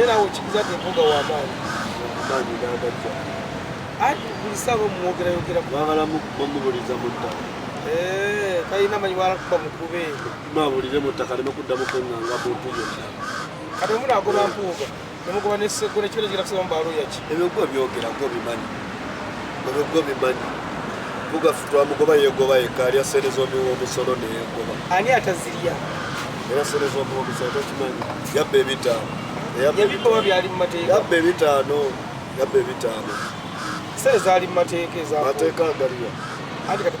era ukikiza tembuga wa maani n'agajja ati buli ssaawa muwogerayogera baagala bamubuliza mu ttaka talina manyi walakuba mukube mabulire mu ttaka leme kuddamu kweŋŋanga buntu yonna kati omuntu agoba mpuuga nemugoba nesekone kibira kirakusaba mu baalo yaki ebyo gwe byogera gwe bimanyi ebyo gwe bimanyi mpuga twamugoba yegoba yekka alya sente z'omuwomusolo neyegoba ani atazirya era sente z'omuwomusolo tokimanyi yabba ebitaano ebigoba byali mu mateeka yabba ebitaano sente zaali mu mateeka mateeka agaliwa anti kati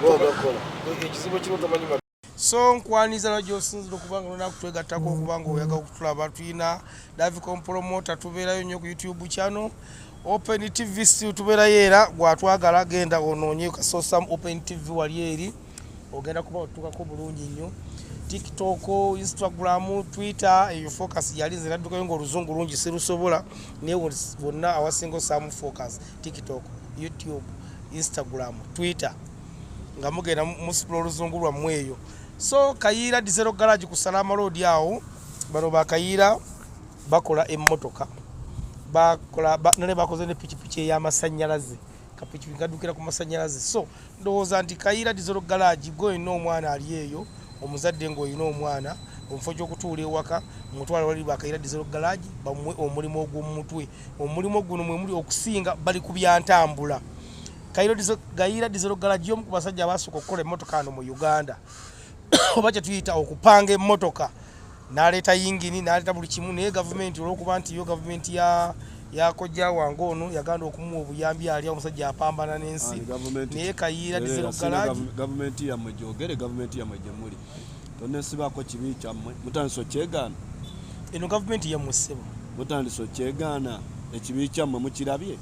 ogakola ekizibu kiriwo tomanyi so nkwaniza na gyosinzira okubanga olunaku twegattako okubanga oyagala okutulaba tulina Davicom Promoter tubeerayo nnyo ku YouTube channel Open TV still tubeerayo era gwatwagala genda onoonye kasosa Open TV wali eri ogenda kuba otukako bulungi nnyo TikTok, Instagram, Twitter eyo focus yali nze naddukayo ng'oluzungu lungi sirusobola naye bonna awasinga osaamu focus TikTok, YouTube, Instagram, Twitter nga mugenda musipula oluzungu lwammwe eyo so Kayiira Diesel Garage ku Salama Road awo bano bakayiira bakola emmotoka nane bakoze ne pikipiki ey'amasannyalaze kapikipiki kadukira ku masannyalaze so ndowooza nti Kayiira Diesel Garage gwe ino omwana ali eyo omuzadde ng'olina omwana omufo gy'okutuula ewaka mutwala wali Kayiira Diesel Garage bamuwe omulimu ogw'omutwe omulimu guno mwe muli okusinga bali ku byantambula Kayiira Diesel Garage y'omu ku basajja abasooka okukola emmotoka hano mu Uganda oba kye tuyita okupanga emmotoka n'aleeta yingini n'aleeta buli kimu naye gavumenti olw'okuba nti yo gavumenti ya kojja wange ono yaganda okumuwa obuyambi ali omusajja apambana n'ensi naye Kayiira Diesel Garage gavumenti yammwe gyogere gavumenti yammwe gye muli tonesibaako kibi kyammwe mutandise okyegaana eno gavumenti yammwe ssebo mutandise okyegaana ekibi kyammwe mukirabye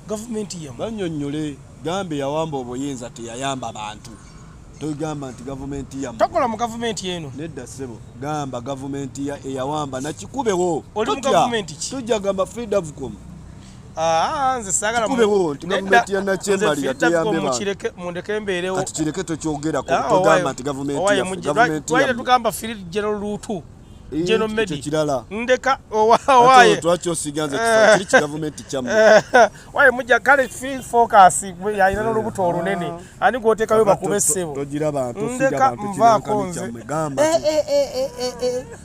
gavumenti yammwe bannyonnyole gambe yawamba obuyinza teyayamba bantu togamba nti gavumenti yammwe tokola mu gavumenti eno nedda ssebo gamba gavumenti eyawamba nakikubewo oli mu gavumenti ki tujja gamba Davicom nze saagala kubewo nti gavumenti ya Nakyembali yateyambe bantu mundeke embeerewo kati kireke tokyogerako togamba nti gavumenti yammwe tugamba Field General Ruto General Medi kirala ndeka owaye twakyosiganze kiri kigavumenti kyammwe waye mujja kale field focus yalina n'olubuto olunene ani gw'oteekayo bakube ssebo togira bantu ndeka nvaako nze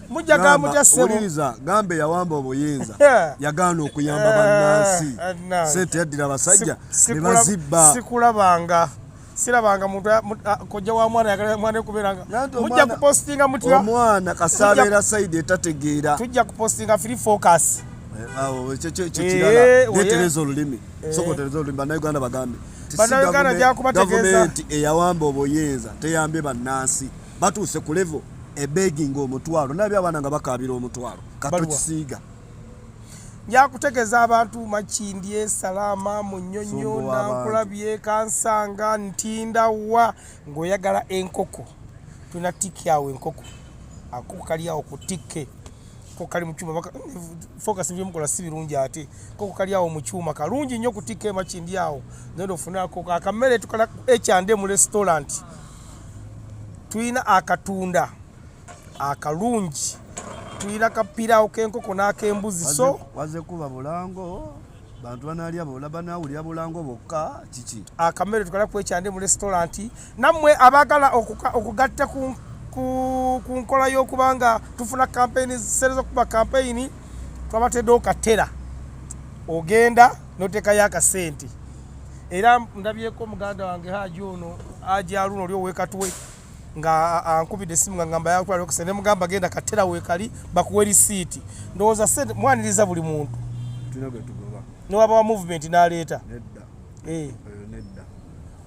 mujja gamutya ssebo owuliriza gambe yawamba obuyinza yagaana okuyamba bannansi sente yaddira abasajja ne bazibba sirabanga muntu kojja wa mwana yagala mwana kubeeranga mujja kupostinga mutya omwana kasabeera side etategeera tujja kupostinga free focus awo kirala netereza olulimi sokotereza olulimi bannayuganda bagambe bannayuganda gyakubategeeza gavumenti eyawamba obuyinza teyambye bannansi batuuse ku levo ebeginga omutwalo nabye abaana nga bakaabira omutwalo katokisiiga njakutegeeza abantu Makindye Salama Munyonyo Nankulabye Kansanga Ntindawa ng'oyagala enkoko tulina tiki awo enkoko akoko kali awo ku tike ko kali mu kyuma focus byemukola si birungi ate koko kali awo mu kyuma kalungi nnyo ku tike Makindye awo nendo ofuna akoko akamere tukala ekyande mu restaurant tulina akatunda akalungi tulina kapira k'enkoko n'ak'embuzi so waze kuba bulango bantu banaalya banawulira bulango bokka kiki akamere tukala kwekyande mu restaurant nammwe abaagala okugatta ku nkola y'okubanga tufuna campaign sere z'okuba campaign twabateddewo katera ogenda n'oteekayo akasente era ndabyeko muganda wange Haji ono Haji Aluno oli ow'ekatwe nga ankubidde essimu nga ngamba yakutwala okusene mugamba genda katera weekali bakuwe risiiti ndowooza sente mwaniriza buli muntu tulina gwe tugoba newaba wa movement n'aleeta nedda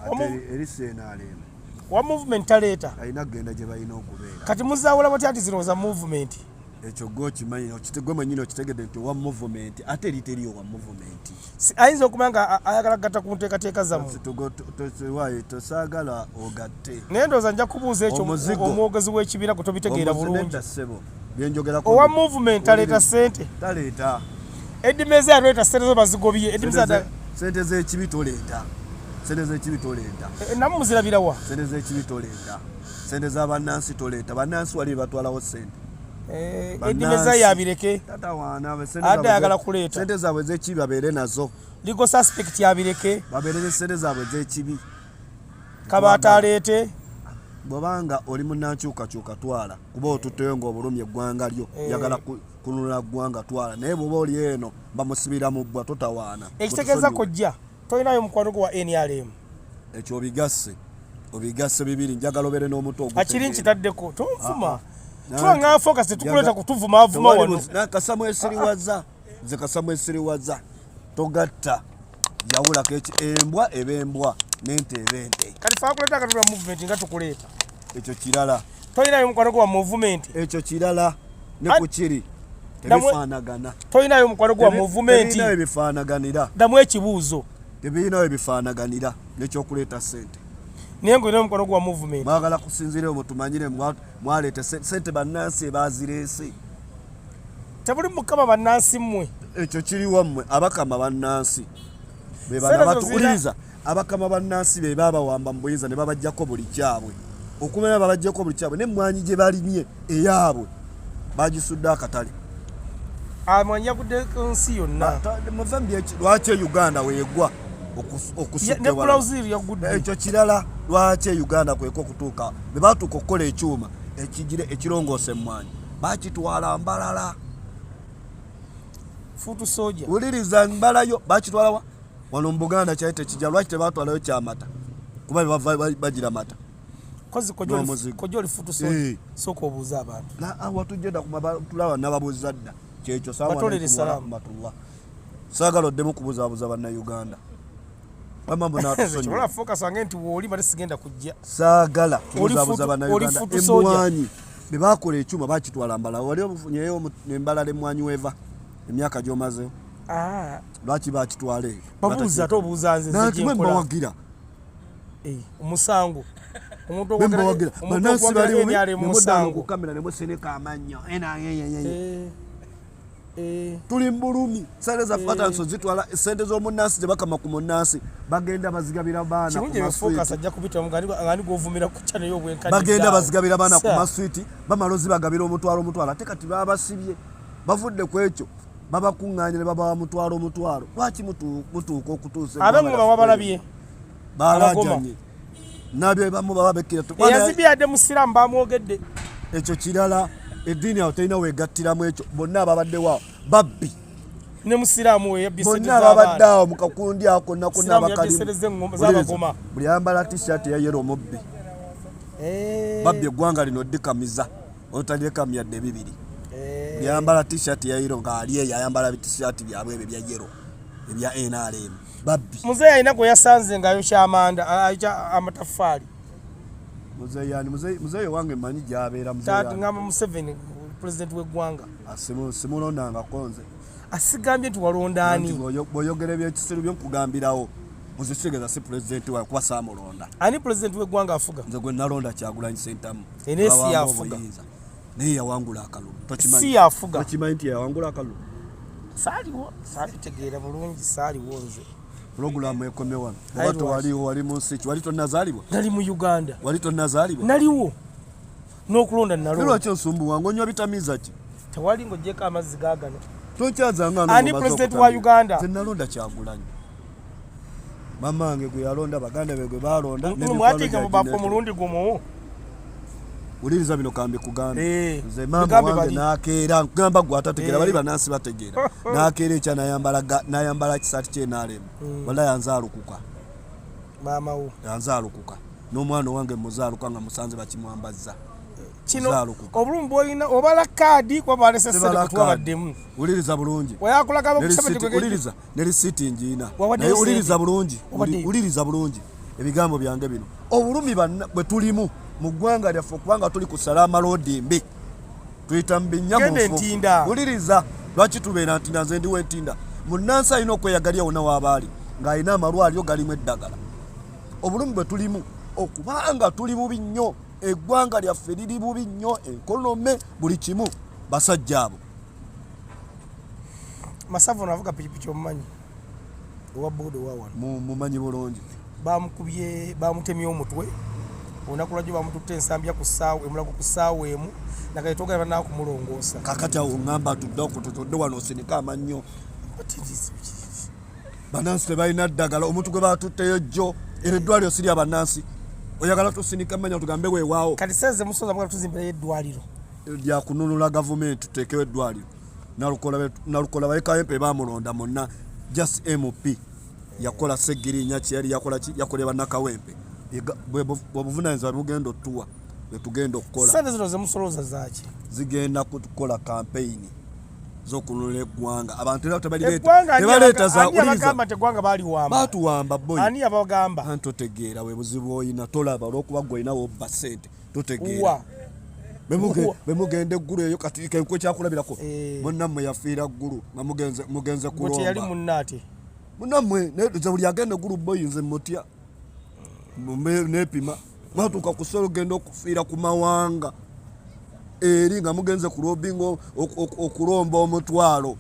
ate eriseena aleema wa movement taleeta alina kugenda gye balina okubeera kati muzaawula batya nti zino za movement ekyo gwe okimanyi gwe mwenyini okitegedde nti owa movement ate eri teriyo wa movement ayinza okuba nga ayagala kugatta ku nteekateeka zammwe tosaagala ogatte naye ndowooza nja kubuuza ekyo omwogezi w'ekibiina gwe tobitegeera bulungi owa movement aleeta ssente taleeta eddimi eze yaleeta ssente zo bazigobye sente z'ekibi toleeta namu muzirabira wa sente z'ekibi toleeta sente z'abannansi toleeta bannansi wali batwalawo sente Edimeza yabireke tatawaana adda yagala kuleeta sente zaabwe z'ekibi babeere nazo legal suspect yabireke babeere ne sente zaabwe z'ekibi Kabaata aleete bw'obanga oli munnankyukakyuka twala kuba otutteyo ng'obulumya eggwanga lyo yagala kununula ggwanga twala naye bw'oba oli eno bamusibira mu bbwa totawaana ekitegeeza kojja tolinayo mukwano gwa NRM ekyo obigasse bibiri njagala obeere n'omuto akiri nkitaddeko tonfuma twanga focus tukuleeta kutuvuma avuma wano nakasamu esiriwaza nze kasamu esiriwaza togatta jawulako embwa eba embwa n'ente eba ente kati faa kuleeta katula movement nga tukuleeta ekyo kirala tolinayo mukwano gwa movement ekyo kirala ne ku kiri tebifaanagana tolinayo mukwano gwa movement tebirinayo ebifaanaganira ddamu ekibuuzo tebirinayo ebifaanaganira n'ekyokuleeta sente naye ng'olinayo mukwano gwa movement mwagala kusinziira omwo tumanyire mwaleeta sente bannansi ebazireese tebuli mukama bannansi mmwe ekyo kiri wammwe abakama bannansi be bana batuwuliriza abakama bannansi be babawamba mu buyinza ne babajjako buli kyabwe okumanya babajjako buli kyabwe n'emmwanyi gye balimye eyaabwe bagisudde akatale amanya kudde nsi yonna lwaki Uganda weegwa okusudde ekyo kirala lwaki Uganda kweka okutuuka be batuuka okukola ekyuma ekirongoose emmwanyi bakitwala Mbalala futu soja wuliriza Mbalayo bakitwala wano mu Buganda kyali tekijja lwaki tebatwalayo kyamata kuba bagira mata kozi kojo oli futu soja soko obuuza abantu watujjeda tulaba nababuuza dda kyekyo sawa saagala oddemu kubuzaabuza bannayuganda bamambo natusonyiwa focus wange nti wooli bali sigenda kujja saagala kubuzaabuza bannayuganda emmwanyi be bakola ekyuma bakitwala Mbalayo wali obufunyeyo Mbalala emmwanyi weeva emyaka gy'omazeyo lwaki bakitwala eyo babuuza ate obuuza nze nantimwe mbawagira omusango omuntu omusango kamera nemuseneka amannyo tuli mbulumi sente zaffe atanso zitwala sente z'omunnansi gye bakama ku munnansi bagenda bazigabira baana bagenda bazigabira baana ku maswiti bamala ozibagabira omutwalo ate kati babasibye bavudde ku ekyo babakuŋŋaanya ne babawa omutwalo lwaki mutuuka okutuusa abengoma wabalabye balajanye nabyo bamu baba bekkira eyazibye adde musiraamu bamwogedde ekyo kirala eddiini awo terina weegattiramu ekyo bonna ababaddewo babbi ne musiraamu we bonna ababadde awo mu kakundi ako konna konna abakalimu buli ayambala t-shirt ya yero omubbi babbi eggwanga lino ddikamiza otaliyekamyadde bibiri yambala t-shirt ya yero ng'ali eyo ayambala t-shirt byabwe ebyo bya yero ebya NRM babbi muzeeyi alina gwe yasanze ng'ayokya amataffaali muzeeyi wange manyi gy'abeera ngamba Museveni pulezidenti w'eggwanga simulondangako nze asigambye nti walonda ani bw'oyogera ebyekisiru byonkugambirawo muzisigeza si pulezidenti wawe kuba saamulonda ani pulezidenti w'eggwanga afuga nze gwe nalonda Kyagulanyi Ssentamu enesi yafuga naye yawangula akalulu si yafuga tokimanyi nti yawangula akalulu saaliwo saalitegeera bulungi saaliwo nze pulogulaamu ekome wano oba tewaliwo wali mu nsi ki wali tonnazaalibwa nali mu Uganda wali tonnazaalibwa naliwo n'okulonda nalonda lwaki onsumbuwanga onywa bitamiiza ki tewali ng'oggyeko amazzi gaagano tonkyazanga ani pulezidenti wa Uganda nze nalonda Kyagulanyi mamange gwe yalonda baganda be gwe balonda mwatiika mu bafu omulundi gumu uliriza bino kambi kuganda nze mama wange nakeera nkugamba gwe atategeera bali bannansi bategeera nakeera ekya nayambala kisaati kyenaalemu wala yanzaalukuka maama wo yanzaalukuka n'omwana wange muzaaluka nga musanze bakimwambazza kino obulumi bwolina obala kaadi kuba balese sente kutuwabaddemu uliriza bulungi uliriza ne risiiti njiina naye uliriza bulungi ebigambo byange bino obulumi bwe tulimu mu ggwanga lyaffe kubanga tuli ku Salama Road mbi tuyita mu binyamufu uliriza lwaki tubeera ntinda nze ndiwo entinda munnansi alina okweyagalya wonna waabaali ng'alina amalwaliro galimu eddagala obulumi bwe tulimu okubanga tuli bubi nnyo eggwanga lyaffe liri bubi nnyo enkolome buli kimu basajja abo Masavu onavuga pikipiki omumanyi owa boda owa wano mumanyi bulungi bamutemye omutwe olunaku lwajjo bamututte ensambya ku ssaawa emulago ku ssaawa emu nagaye togera bannaa kumulongoosa kakati awo ŋŋamba tudde wano osinika amannyo bannansi tebalina ddagala omuntu gwe batutteyo jjo era eddwaliro siri abannansi oyagala tusinika amannyo tugambe weewaawo kati seze musoza mugala tuzimbirayo eddwaliro lyakununula gavumenti tuteekewo eddwaliro nalukola bayekayempe bamulonda monna just mp yakola segirinya kyeyali yakole bannakawempe bwebuvunanyizibwa bugenda otuwa bwetugenda okukola sente zino zemusolooza zaaki zigenda kukola kampeyini z'okununula eggwanga abantu era tebaleeta zabagamba teggwanga baaliwamba batuwamba boyi ani yabagamba antotegeera we buzibu oyina tolaba olwokuba gwe olinawo obba sente totegeera bemugenda eggulu eyo kati kenkwe kyakulabirako munnammwe yafiira ggulu nga mugenze kulomba teyali munnaate munnammwe ze buli agenda eggulu boyinze mutya nepima mwatuuka ku solo genda okufiira ku mawanga eri nga mugenze ku lobingo okulomba omutwalo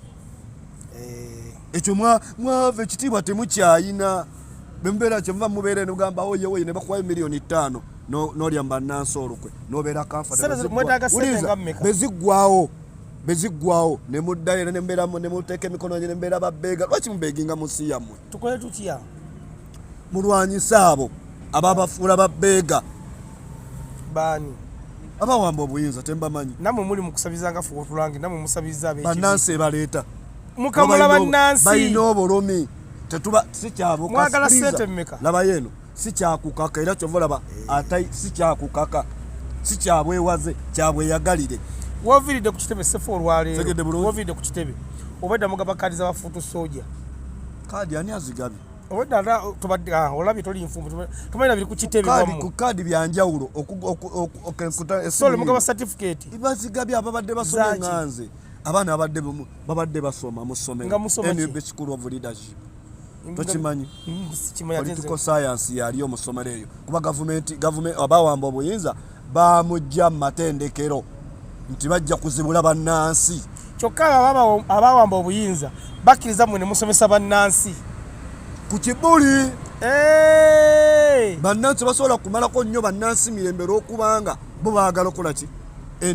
ekyo mwava ekitiibwa temukyayina bemubeera kyemuva mubeere negamba oyewoye ne bakuwayo miliyoni 5 n'olya mbannansi olukwe n'obeera beziggwawo ne muddayo era ne muteeka emikono gye ne mbeera babbeega lwaki mubeeginga mu nsi yammwe tukole tutya mulwanyise abo ababafuula babbeega baani abawamba obuyinza tembamanyi namwe muli mukusabizanga fuutulange namwe musabiza bannansi ebaleta mukamula bannansi balina obulumi tetuba sikyabo mwagala sente mmeka laba yeno sikyakukaka era kyova laba ate sikyakukaka sikyabwewaze kyabweyagalire woviridde ku kitebe sefu olwaleero woviridde ku kitebe obedda mugaba kaadi z'abafuutu soja kaadi ani azigabye obedda tubadde olabye toli nfumbu tumalina biri ku kitebe ku kaadi byanjawulo sole mugaba certificate bazigabye ababadde basoma enganze abaana babadde basoma mu ssomero NUB School of Leadership tokimanyi political science yali omusomero eyo kuba gavumenti abawamba obuyinza bamujja mu matendekero nti bajja kuzibula bannansi kyokka abawamba obuyinza bakkiriza mwe ne musomesa bannansi ku kibuli bannansi basobola kumalako nnyo bannansi mirembe olwokubanga bo baagala okukola ki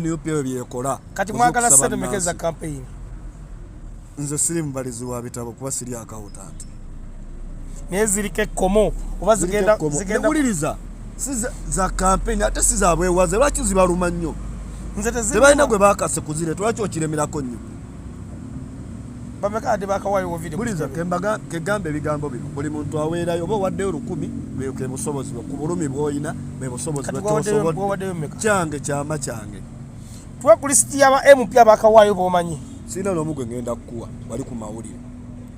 NUP ebyo byekola kati mwagala sente mekeza campaign nze siri mubalizi wa bitabo kuba siri akawutanti naye ziriko ekkomo oba zigenda wuliriza si za campaign ate si za bwewaze lwaki zibaluma nnyo tebalina gwe bakase kuzire lwaki okiremerako nnyo bamekade bakawayo video wuliriza kegamba ebigambo bino buli muntu aweerayo oba owaddeyo 10 ke busobozi ku bulumi bw'olina be busobozi kyange kyama kyange tuwe ku listi y'aba MP abakawayo b'omanyi sina n'omu gwe ngenda kukuwa wali ku mawulire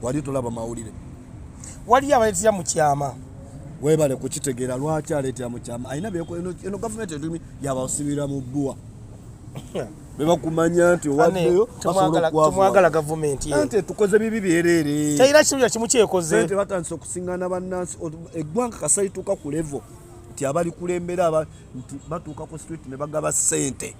wali tolaba mawulire wali abaleetera mu kyama webale kukitegeera lwaki aleetera mu kyama alina eno gavumenti etumi yabasibira mu bbuwa bebakumanya nti owaddeyo tumwagala gavumenti ante tukoze bibi byereere kyayira kiruya kimu kyekoze nti batandise okusiŋŋaana bannansi eggwanga kasalituuka ku levo nti abali kulembera nti batuuka ku street ne bagaba ssente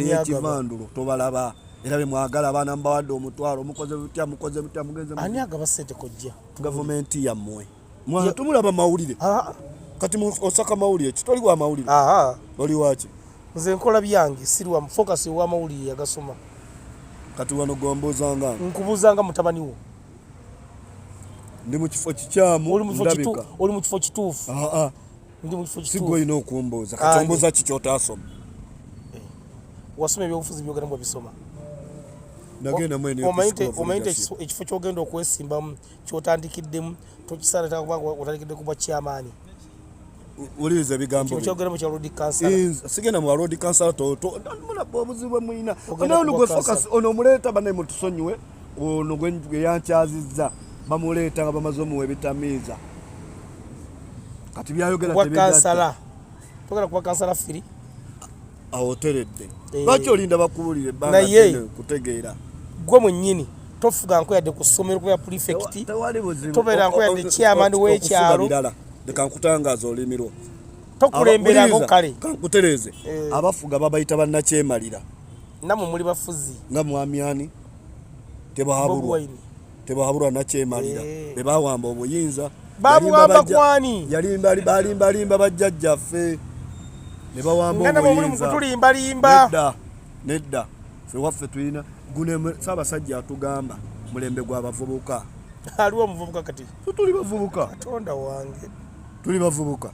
y'ekivandulo tobalaba era bemwagala abaana mubawadde omutwalo mukoze butya mugenze ani agaba ssente kojja gavumenti yammwe tumulaba mawulire kati osaka mawulire kitoli wa mawulire oli waki nze nkola byange siri wa focus wa mawulire yagasoma kati wano gombozanga nkubuzanga mutabani wo ndi mu kifo kikyamu ndabika oli mu kifo kituufu ndi mu kifo kituufu sigo ino okumboza kati omboza ki kyotasoma wasoma ebyobufuzi byogera mu bisoma nagenda mwene omayite ekifo kyogenda okwesimbamu kyotandikiddemu tokisaana kubanga otandikidde kubwa kyamaani uliriza ebigambo kyogera mu kya road council sigenda mu road council mulaba obuzibu mwina ono gwe focus ono muleeta bane mutusonyiwe ono gwe yankyazizza bamuleeta nga bamaze omuwa ebitamiiza kati byayogera tebigatta togera kuba kansala firi awoteredde lwaki olinda bakubulire banga kutegeera gwe mwennyini tofuga nkoyadde ku ssomero kuba prefect tobeera nkoyadde chairman w'ekyalo leka nkutangaaza olimirwa tokulemberako kale kankutereeze abafuga babayita bannakyemalira namwe muli bafuzi nga mwamyani tebahabulwa nakyemalira bebawamba obuyinza babuwamba kwani balimba bajjajjaffe ne bawamba obuyinza nedda ffe waffe tulina gune Ssaabasajja atugamba mulembe gw'abavubuka. Aliwo omuvubuka kati tuli bavubuka Katonda wange tuli bavubuka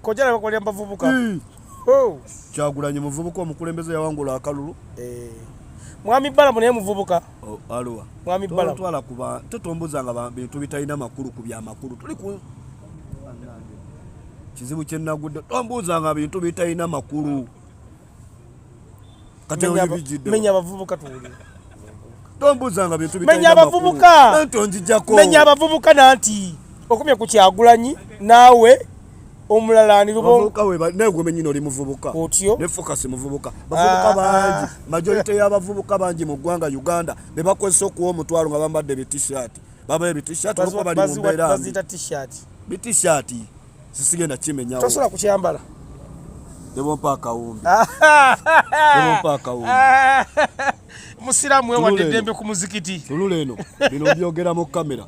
kojala bakolya bavubuka Kyagulanyi muvubuka omukulembeze yawangula akalulu Mwami Balamu naye muvubuka aluwa Mwami Balamu twala kuba totombuzanga bintu bitalina makulu ku byamakulu tuli ku kizibu kyenagudde tombuzanga bintu bitalina makulu kati olibijidde menya abavubuka tuwulire tombuzanga bintu menya abavubuka ntonjijjako menya abavubuka nanti okumye ku Kyagulanyi naawe omulala ni bavubuka naye gwe menyino oli muvubuka otyo ne focus muvubuka bavubuka bangi majority y'abavubuka bangi mu ggwanga Uganda be bakozesa okuwa omutwalo nga bambadde t-shirt babaye t-shirt olwo bali mu mbeera bazita t-shirt t-shirt sisigenda kimenyawo tosobola kukyambala debompa akawumbi musiramu ewadde eddembe ku muzikiti tulule eno bino byogera mu kamera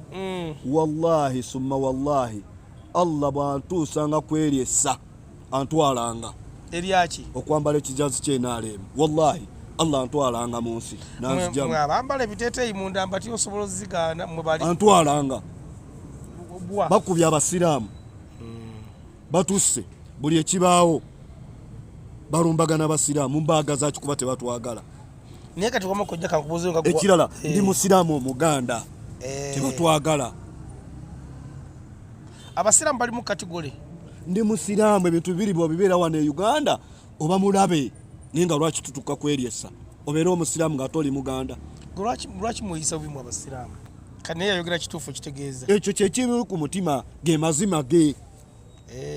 wallahi summa wallahi Allah bwantuusanga kweryessa antwalanga eryaki okwambala ekijazi kyenaalemu wallahi Allah antwalanga mu nsi nanzijamu abambala ebiteeteeyi munda mbati osobola ozigaana mwe bali antwalanga bakubye abasiraamu batusse buli ekibaawo balumbagana abasiraamu mbaaga zaki kuba tebatwagala naye kati wama kojja kankubuuze nga ekirala ndi musiraamu omuganda tebatwagala abasiraamu bali mu kategori ndi musiraamu ebintu bibiri bw'obibeera wano e Uganda oba mulabe naye nga lwaki tutuka kweryessa obeera omusiraamu nga toli muganda lwaki mweyisa bubi mu abasiraamu kati naye yayogera kituufu kitegeeza ekyo kyekiri ku mutima ge mazima ge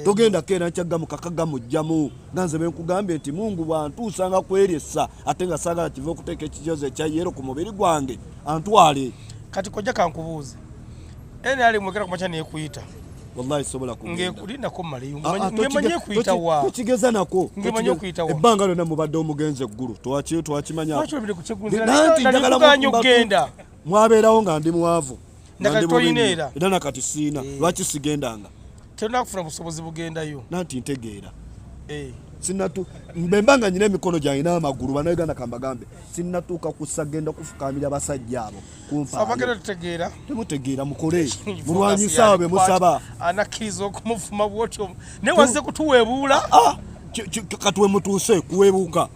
togenda keera nkyagga mukakaga mujjamu nanze benkugambye nti Mungu bwantuusanga kweryessa ate nga saagala kiva okuteeka ekijozo ekyayero ku mubiri gwange antwale kati kojja kankubuuze ali mwekera kumaca nekuyita wallahi sobola ngekulindako mmaleyo ngemanye kuyita wa tukigeza nako ngemanye kuyita wa ebbanga lyonna mubadde omugenzi eggulu twakimanya nanti njagala okugenda mwabeerawo nga ndi mwavu nakati toyina era nakati siina lwaki sigendanga tolina kufuna busobozi bugendayo nanti ntegeera sinatu mbembanga nyina emikono gyange n'amagulu bannayuganda kambagambe sinnatuuka kusagenda kufukamira abasajja abo kumpabagenda tutegeera temutegeera mukole mulwanyisa abo be musaba anakkiriza okumufuma bwotyo naye wazze kutuweebuula katuwe mutuuse kuweebuuka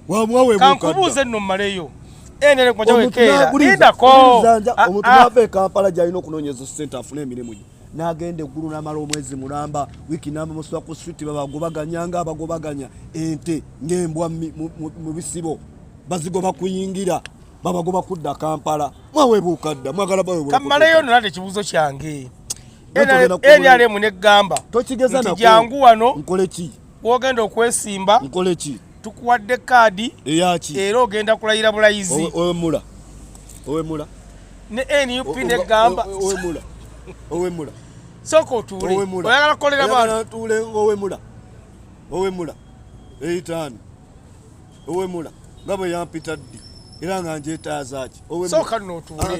wamwaweebuuka kankubuuze nno mmaleyo enere kumaca wekeera lindako omuntu nava e Kampala gy'alina okunoonyeza ssente afune emirimu gye n'agenda eggulu n'amala omwezi mulamba wiiki n'amamuswa ku street babagobaganya nga abagobaganya ente ng'embwa mu bisibo bazigoba kuyingira babagoba kudda Kampala mwaweebuuka dda mwagala baweebuuka kammaleyo nno nate ekibuuzo kyange NRM n'eggamba tokigeza nti jangu wano nkole ki wogenda okwesimba nkole ki tukuwadde kaadi eyaki era ogenda kulayira bulayizi owemula ne NUP n'eggamba owemula sooka otuule oyagala kukolera bantu owemula eitani owemula nga bwe yampita ddi era nga njeetaazaki sooka nno otuule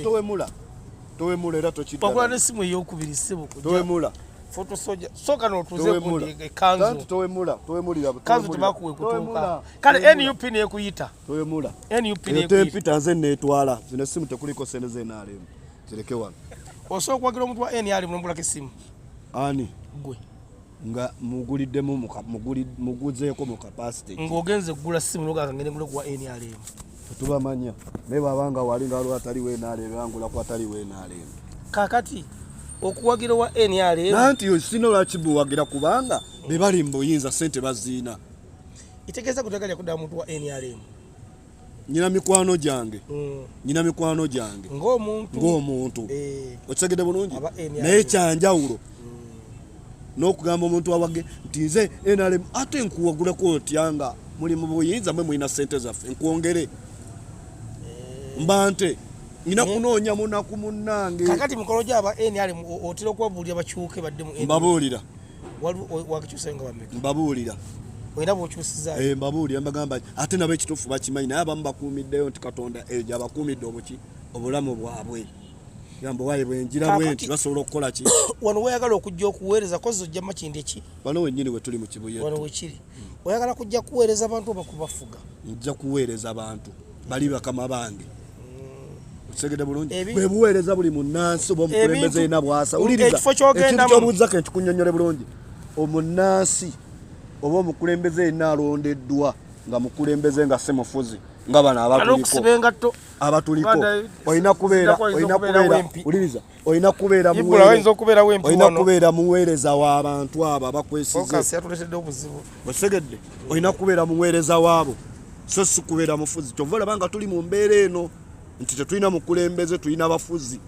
towemula era tokitwagula n'essimu ey'okubiri ssebo towemula fotosoja sooka n'otuuze ekanzu towemulira kanzu tebakuwe kutuuka kale NUP neekuyita towemula NUP neekuyita empita nze neetwala zino essimu tekuliko sente z'NRM zireke wano osobola okuwagira omuntu wa NRM n'ombulako essimu ani gwe nga muguliddemu muguzeeko mu capacity ng'ogenze kugula ssimu n'ogamba ngende ngule kuwa NRM tetubamanya naye babanga wali nga waliwo ataliwo NRM bangula ku ataliwo NRM kaakati okuwagira wa NRM nanti sina lwaki buwagira kubanga be bali mu buyinza ssente baziina itegeeza kutagalya kudda muntu wa NRM nyina mikwano gyange ng'omuntu okitegedde bulungi naye kyanjawulo n'okugamba omuntu wawage nti nze NRM ate nkuwagulako otyanga muli mu buyinza mwe mulina ssente zaffe nkwongere mba nte nina kunoonya munaku munnange kakati mikolo gyaba NRM otera okubabuulira bakyuke badde mu mbabuulira wakikyusayo nga bameka mbabuulira era bw'okyusizaayo mbabuulira mbagamba ate nabo ekituufu bakimanyi naye abamu bakuumiddeyo nti Katonda eyo gy'abakuumidde obulamu bwabwe Gambo wayi bwenjira bwenti basobola okukola ki? Wano oyagala okujja okuweereza kozi ojja makindi ki? Wano wennyini we tuli mu kibuye. Wano wekiri. Oyagala kujja kuweereza abantu oba kubafuga? Nja kuweereza abantu bali bakama bange. Segede bulungi. Bwe buweereza buli munnansi oba omukulembeze ina bwasa. Uliriza. Ekifo ky'ogenda mu. Ekyobuuza ke kikunyonyole bulungi. Omunnansi oba omukulembeze ina alondeddwa nga mukulembeze nga semufuzi. Nga bana abatuliko. Abatuliko. Oyina kubeera uliriza. Oyina kubeera muweereza w'abantu abo abakwesize. Focus yatuletedde obuzibu. Osegedde. Oyina kubeera muweereza waabo. So si kubeera mufuzi. Kyova olaba tuli mu mbeera eno. Nti tetulina mukulembeze tulina abafuzi.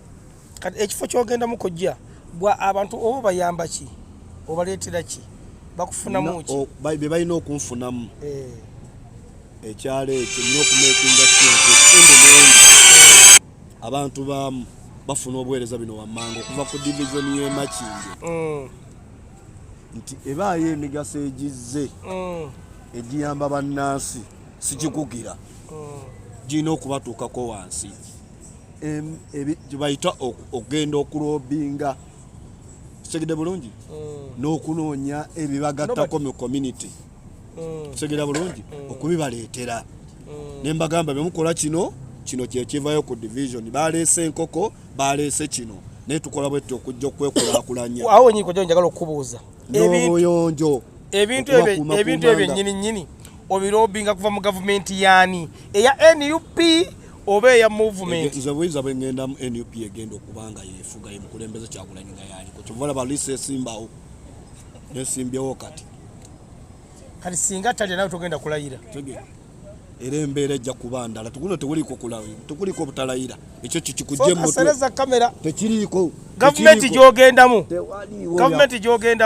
Kati ekifo ky'ogenda mukojja bwa abantu oba bayamba ki? Obaleetera ki? Bakufunamu ki? Bye balina okunfunamu. Ekyalo ekyo nina okumeekinga kintu abantu baamu bafuna obuweereza bino wammanga okuva ku divisioni y'e Makindye. Nti ebaayo emigaso egizze egiyamba bannansi sikikugira. Gina okubatuukako wansi. Bayita okugenda okulobinga. Segede bulungi? N'okunoonya ebibagattako mu community. Segede bulungi? Okubibaleetera. Ne mbagamba bye mukola kino kye kivayo ku division. Baleese enkoko, baleese kino. Naye tukola bwetyo okujja okwekulaakulanya. Awo nyingi kojja njagala okubuuza. N'obuyonjo. Ebintu ebyo nnyini obirobinga kuva mu gavumenti yaani eya NUP oba eya movement. Nze buyinza bwe ngenda mu NUP egenda okubanga yeefuga ye mukulembeze Kyagulanyi nga yaliko. Kyova olaba liisa esimbawo nesimbyewo kati singa talya nawe togenda kulayira. Era embeera ejja kuba ndala. Tukuno teguliko kulayira, tukuliko obutalayira. Ekyo kikujje mu mutwe. Kamera. Tekiriiko. Gavumenti gy'ogendamu.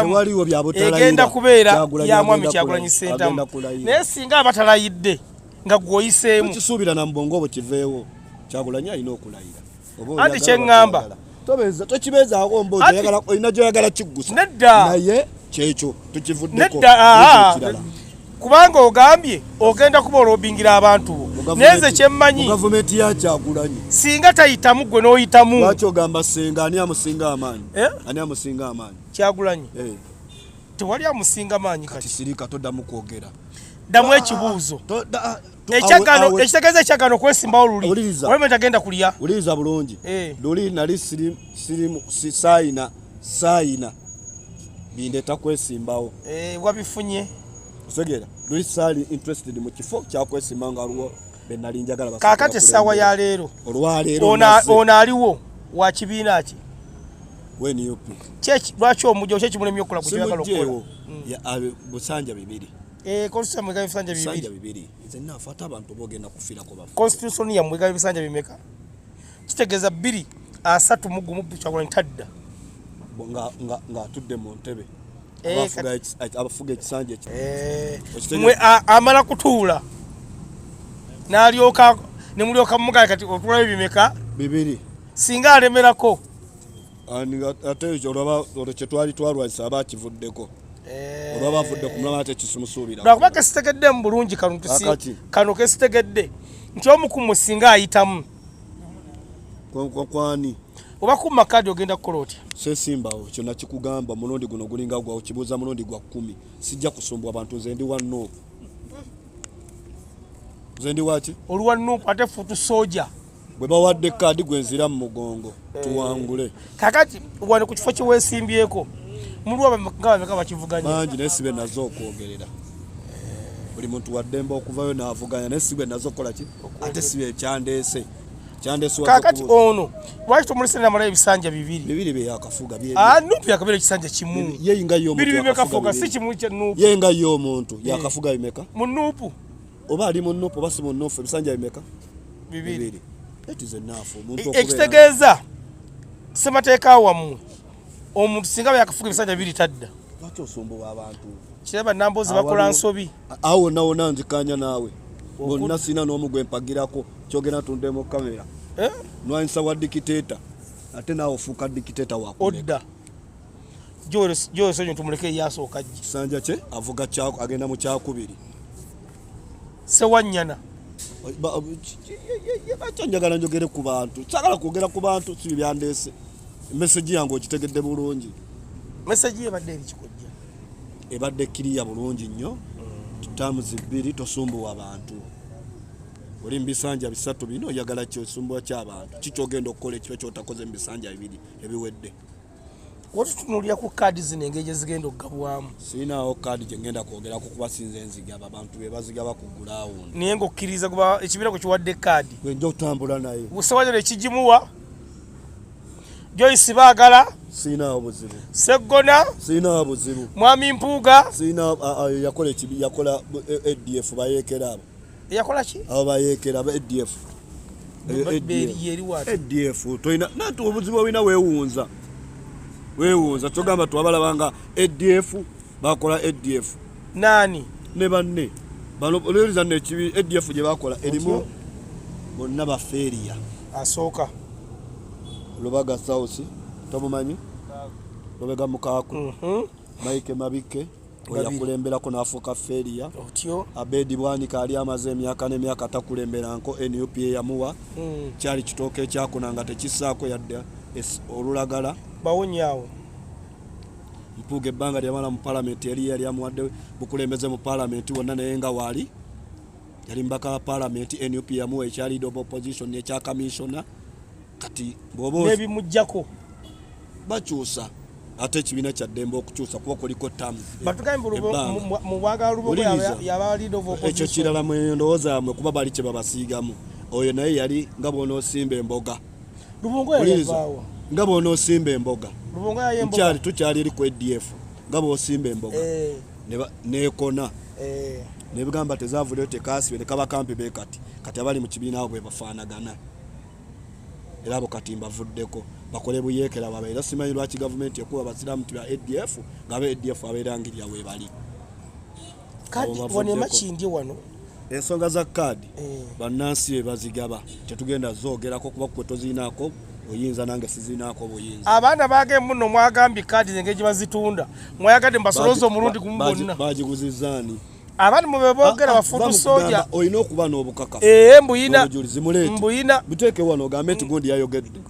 Tewaliwo bya butalayira. Egenda kubeera ya mwami Kyagulanyi Ssentamu. Naye singa abatalayidde nga gwoyiseemu. Tukisuubira na mbongo bwe kiveewo. Kyagulanyi alina okulayira. Anti kye ŋŋamba. Tokibeezaawo mboozi olina gy'oyagala kiggusa. Nedda. Naye kyekyo tukivuddeko. Nedda. Kubanga ogambye ogenda kuba olobingira abantu bo. Neze kyemmanyi. Gavumenti ya Kyagulanyi. Singa tayitamu gwe n'oyitamu. Lwaki ogamba senga ani amusinga amaanyi? Ani amusinga amaanyi? Kyagulanyi. Tewali amusinga amaanyi kati. Sirika toddamu kwogera. Ddamu ekibuuzo. Ekitegeeza ekyagano okwesimbawo luli. Olwemwe tagenda kulya. Uliriza bulungi. Luli nali saayina bindeeta kwesimbawo. Wabifunye. Segera luli saali interested mu kifo kyakwesimba nga aliwo be nali njagala basa. Kaakati essaawa ya leero. Olwaleero ono aliwo wa kibiina ki? NUP. Lwaki omujja kyekimulemye okukola kujagala okukola? Busanja bibiri. Constitution mwegaba ebisanja bibiri. Busanja bibiri. Nze nnaafata abantu boogenda kufiirako bafu. Constitution ya mwegaba ebisanja bimeka? Kitegeeza 2 3 mu gumu Kyagulanyi tadda. Nga atudde mu ntebe. Abafuga ekisanja ekyo. Mwe amala kutuula. N'alyoka ne mulyoka mugala kati otulayo bimeka? Bibiri. Singa alemerako. Ate ekyo olwo kye twali twalwanyisa abakivuddeko. Olwaba avudde ku mulama ate kisumusuubira. Lwakuba kesitegedde mu bulungi kano kesitegedde nti omukumu singa ayitamu. Kwani? Oba ku makadi ogenda kukola otya? Sesimbawo kyonna kikugamba mulundi guno gulinga gwawo kibuuza mulundi gwa 10. Sijja kusumbwa abantu nze ndi wanno. Nze ndi waki? Oli wanno ate futu soja. Bwe bawadde kaadi gwe nzira mu mugongo tuwangule. Kakati wano ku kifo kiweesimbyeko mulwa nga bakivuganya. Mangi naye sibe nazo okwogerera. Buli muntu waddemba okuvayo n'avuganya naye sibe nazo kola ki? Ate sibe ekyandeese. Kakati ono lwaki tumulisana amala ebisanja bibiri bye yakafuga bye Nupu yakabira ekisanja kimu yeyinga yo omuntu yakafuga si kimu kye Nupu yenga yo omuntu yakafuga bimeka mu Nupu oba ali mu Nupu basi mu Nupu ebisanja bimeka bibiri etize nafu omuntu okubera ekitegeeza semateeka wamu omuntu singa yakafuga ebisanja bibiri tadda lwaki osumbuwa abantu kiraba nambozi bakola nsobi awo nawo nanzikanya naawe bonna sina n'omugwe mpagirako kyogera tunde mu kamera nwanyisa wa dikiteta ate naawe ofuuka dikiteta odda Joyce onyo tumuleke yasooka jji kisanja kye avuga agenda mu kyakubiri Sewanyana njagala njogere ku bantu sagala kwogera ku bantu si byandese message yange okitegedde bulungi message ebadde ebikikojja ebadde kiriya bulungi nnyo tutamuzi bbiri tosumbuwa abantu oli mbisanja bisatu bino oyagala kyosumbuwa ky'abantu kikyogenda okukola ekiba kyotakoze mbisanja bibiri ebiwedde watutunulira ku kaadi zino engeri gye zigenda okugabwamu siinawo kaadi gye ngenda kwogeraku kuba sinze nzigaba abantu be bazigaba ku gulawundi naye ng'okkiriza kuba ekibiina kwe kiwadde kaadi gwenja okutambula naye busewajano ekigimuwa Joyce Baagala siinawo buzibu Seggona siinawo buzibu Mwami Mpuuga siina yakola ekibi yakola ADF bayeekera abo yakola ki abo bayeekera aba ADF ADF toyina natu obuzibu obulina weewunza togamba twabalabanga ADF bakola ADF nani ne banne bano olweriza nekibi ADF gye bakola erimu bonna bafeeriya asooka Lubaga South tomumanyi Lubega Mukaaku Mike Mabike oyakulemberako n'afuuka feeriya otyo Abedi Bwanika ali amaze emyaka n'emyaka takulemberanko NUP yamuwa kyali kitooke ekyakunanga tekisaako yadde olulagala bawonyaawo Mpuuga ebbanga lyamala mu palamenti yali amuwadde bukulembeze mu palamenti wonna naye nga waali yali mbaka wa palamenti NUP yamuwa ekyali leader of opposition ekya commissioner kati bwobo nebimujjako bakyusa ate ekibiina kya ddembe okukyusa kuba kuliko tamu batugambe mu bwagala lubogo yaba leader of opposition ekyo kirala mu ndowooza yamwe kuba bali kye babasiigamu oyo naye yali nga bw'onoosimba emboga Lubongo yayavaawo nga bw'onoosimba emboga Lubongo yayemboga tukyali eri ku ADF nga bw'osimba emboga neekona nebigamba tezavuleyo tekaasibe ne kaba kampi be kati abali mu kibiina abo bwe bafaanagana era abo kati mbavuddeko bakole buyeekera babeera simanyi lwaki gavumenti ekuba basiraamu tibya ADF ng'aba ADF abeerangirya weebali kadi wanema kindi wano ensonga za kaadi bannansi be bazigaba tetugenda zoogerako kuba kwe toziinaako oyinza nange siziinaako buyinza abaana baage muno mwagambye kaadi engeri gye bazitunda mwayagadde mbasolooza omulundi gumu bonna bagiguzizaani abantu mubeboogera bafudu soja olina okuba n'obukakafu mbuyina buteeke wano ogambe nti gundi yayogedde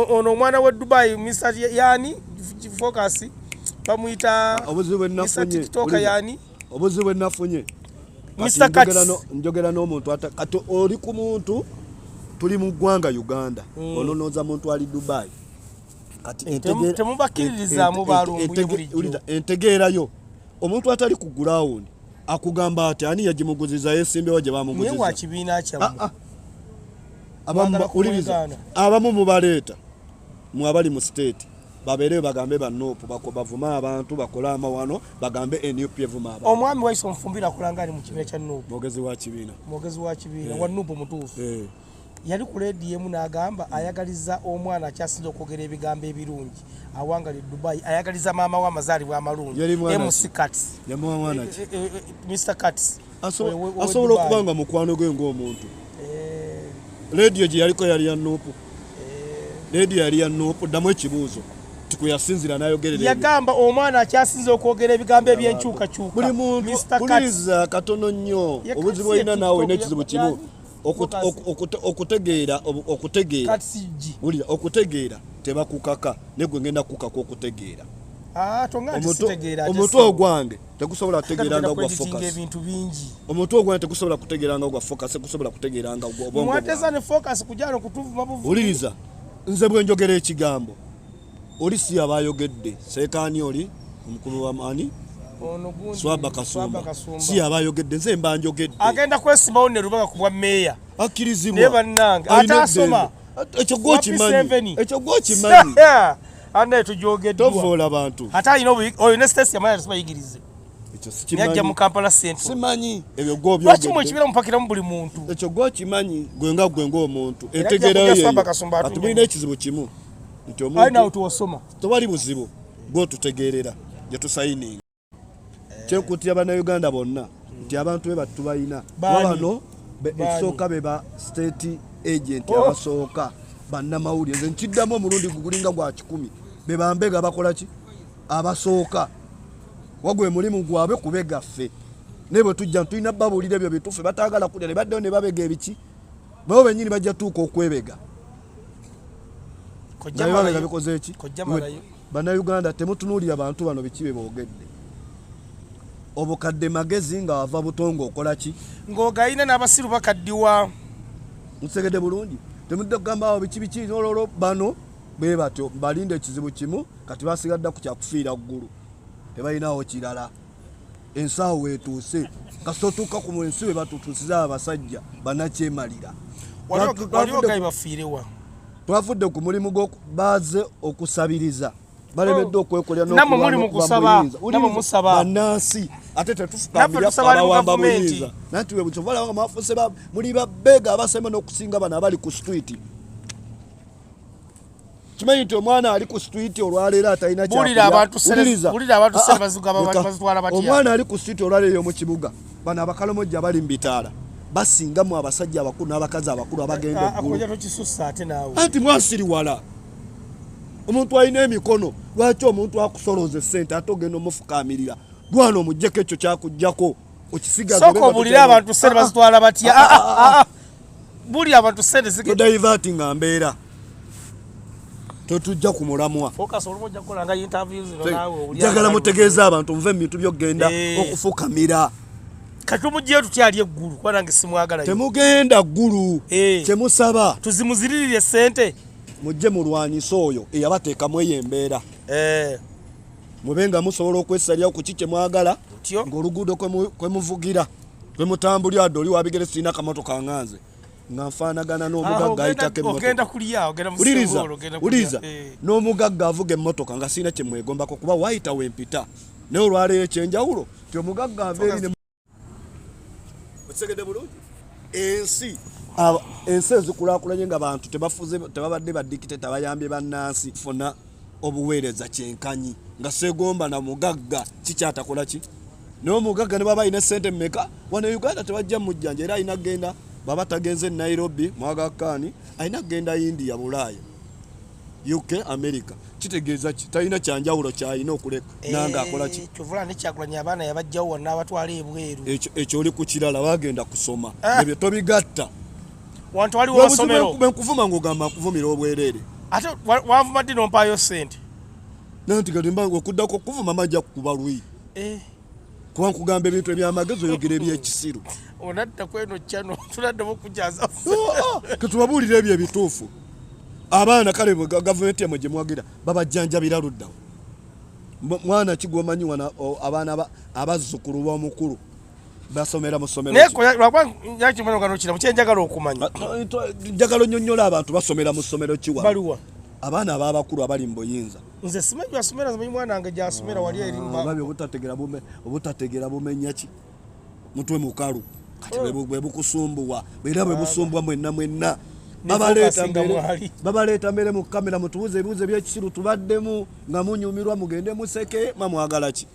ono omwana we Dubai Mr. yani Focus bamuyita Mr. TikToker yani obuzibu enafunye Mr. Katz njogera n'omuntu kati oli ku muntu tuli mu ggwanga Uganda ononooza muntu ali Dubai kati temubakiririzaamu balumbuye bulijjo entegeerayo omuntu atali ku ground akugamba ati ani yagimuguziza yesimbewo gye bamuguziza niye wa kibiina kyammwe abamu mubaleeta mwabali mu state babeereyo bagambe bannoopu bavuma abantu bakole amawano bagambe NUP evuma abantu omwami waiso Nfumbira akulanga ali mu kibiina kya NUP mwogezi wa kibiina wa NUP mutuufu yali ku leediyo n'agamba ayagaliza omwana akyasinza okwogera ebigambo ebirungi awangali Dubai ayagaliza maama we amazaalibwa amalungi MC Katz Mr. Katz asobola okuba nga mukwano gwe ng'omuntu leediyo gye yaliko yali ya NUP leediyo yali ya NUP ddamu ekibuuzo tikuyasinzira n'ayogerera yagamba omwana akyasinza okwogera ebigambo ebyenkyukakyuka buli muntu buliriza katono nnyo obuzibu olina naawe olina ekizibu kimu okutegeera tebakukaka negwe ngenda kukaka okutegeera omuntu ogwange tegusobola kutegeeranga gwa focus omuntu ogwange tegusobola kutegeeranga gwa focus tegusobola kutegeeranga uliriza nze bwe njogera ekigambo oli si abayogedde seekaani oli omukulu wa maani Swaba Kasumba si abayogedde nze mba njogedde agenda kwesimbawo ne Lubega ku bwa meeya akkirizibwa ne bannange atasoma ekyo gwokimanyi anaye tujogeddwa tovoola bantu ate alina oyo ne sitesi yamala tubayigirize ekyo yajja mu Kampala Central simanyi ebyo gwobyogedde lwaki mwekibira mupakiramu buli muntu ekyo gwokimanyi gwe ng'omuntu entegeerayo ati mulina ekizibu kimu nti omuntu tewali buzibu gwotutegeerera gye tusayininga kyekutya bannayuganda bonna nti abantu be batubayina wabano ekisooka be ba state agent abasooka bannamawulire nze nkiddamu omulundi gugulinga gwa 10 be bambega bakola ki abasooka wagwe mulimu gwabwe kubegaffe nebo tujja tulina babulira ebyo bitufe batagala kulya ne baddeyo ne babega ebiki bo benyini bajja tuuka okwebega kojja bikoze eki bannayuganda temutunuulira abantu bano bikibe boogedde obukadde magezi nga wava butongo okola ki ng'ogayina n'abasiru bakaddiwa musegedde bulungi temudde kugamba awo biki nololo bano bwe batyo balinde ekizibu kimu kati basigadda ku kyakufiira ggulu tebalinawo kirala ensaawo weetuuse kasitotuuka ku mwensi we batutuusiza abasajja bannakyemalira twafudde ku mulimu baaze okusabiriza balemedde okwekolera bannansi ate tetufukambirabawamba buyinza nanti webukyovalaga mwafuse muli babbeega abasemba n'okusinga bano abali ku street kimanyi nti omwana ali ku street olwaleero atalina omwana ali ku street olwaleero mu kibuga bano abakalomojja bali mu bitaala basingamu abasajja abakulu n'abakazi abakulu abagenda eggulu anti mwasiriwala omuntu alina emikono lwaki omuntu akusoloza essente ate ogenda omufukaamirira lwana omugjeko ekyo kyakuggyako okisigaobulira abantu sente bazitwala batya buli abantu sente todaivaati nga mbeera totujja ku mulamwa njagala mutegeeza abantu nve mu bintu byokgenda okufukamira kati omugyeyo tutyali eggulu kuba nange simwagalayo temugenda ggulu kyemusaba tuzimuziririre sente mujje mulwanyisa oyo eyabateekamu eyo embeera mube nga musobola okwesalirawo ku kiki mwagala ng'oluguudo kwemuvugira kwemutambulira adde oli wabigere sirina akamotoka nganze nga nfaanagana n'omugagga ayitako emmotoka n'omugagga avuga emmotoka nga sirina kyemwegombako kuba wayita wempita naye olwaleero ekyenjawulo ti omugagga ava otegedde bulungi ensi ezikulaakulanye nga bantu tebabadde badikite tabayambye bannansi funa obuweereza kyenkanyi nga segomba na mugagga kikyatakola ki naye omugagga ne baba alina sente mmeka wano Uganda tebajja mujjanja era alina kgenda baba tagenze Nairobi mwagakkaani alina kgenda India Bulaaya UK America kitegeeza ki talina kyanjawulo kyalina okuleka nanga akola ki kyovula nekyakulanya abaana yabajjawo wonna abatwala ebweru ekyo oli ku kirala bagenda kusoma ebyo tobigatta wantu waliwo amasomero benkuvuma ng'ogamba nkuvumira obwereere ate wanvuma ddi nompaayo sente nanti gati mbange okuddako okuvuma majja kukuba lwi kuba nkugamba ebintu ebyamagezi oyogera ebyekisiru onadda kweno kyano tunaddemu okujjaza ketubabuulira ebyo ebituufu abaana kale gavumenti yamwe gye mwagira babajjanjabira luddawo mwana kigwomanyi wana abaana abazzukulu b'omukulu basomera mu ssomero kyenjagala okumanya njagala onnyonnyola abantu basomera mu ssomero kiwa abaana ab'abakulu abali mu buyinza nze simanyi gyasomera zimanyi mwana wange gyasomera wali eribabi obutategeera bumenya ki mutwe mukalu kati bwe bukusumbuwa era bwe busumbwa mwenna babaleeta mbere mu kamera mutubuuze ebibuuzo ebyekisiru tubaddemu nga munyumirwa mugende museke mamwagala ki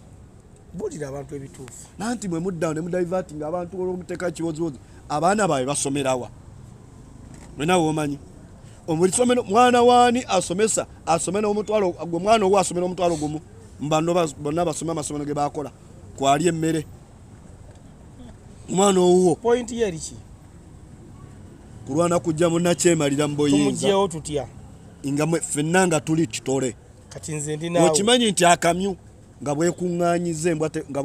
bulira abantu ebituufu nanti mwe muddawo ne mudaivatinga abantu olwomuteeka kibozibozi abaana baabwe basomerawa wenawe omanyi omuli somero mwana waani asomera omutwalo gwe mwana owo asomera omutwalo gumu mbano bonna basome amasomero ge bakola kwali emmere omwana owo point yeriki kulwana kujja munnakyemalira mu buyinza nga ffenna nga tuli kitole okimanyi nti akamyu nga bwekuŋŋaanyiza embwa terina